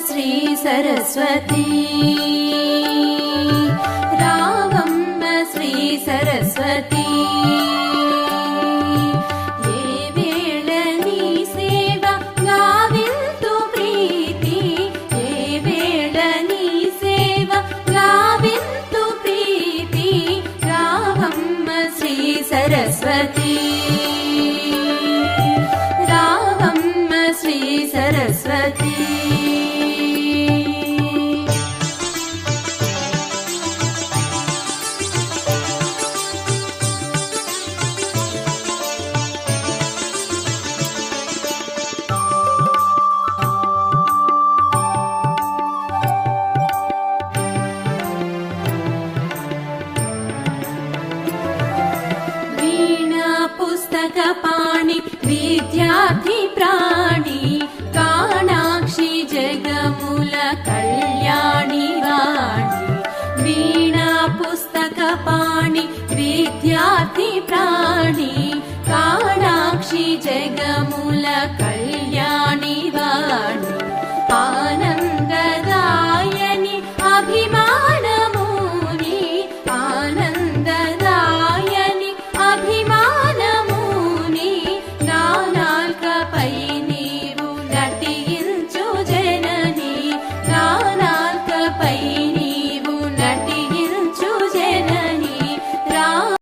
శ్రీ సరస్వతి రావమ్మ శ్రీ సరస్వతి ఏ వేళ నీ సేవ గావింతు ప్రీతి ఏ వేళ నీ సేవ గావింతు ప్రీతి రావమ్మ శ్రీ సరస్వతి రావమ్మ శ్రీ సరస్వతి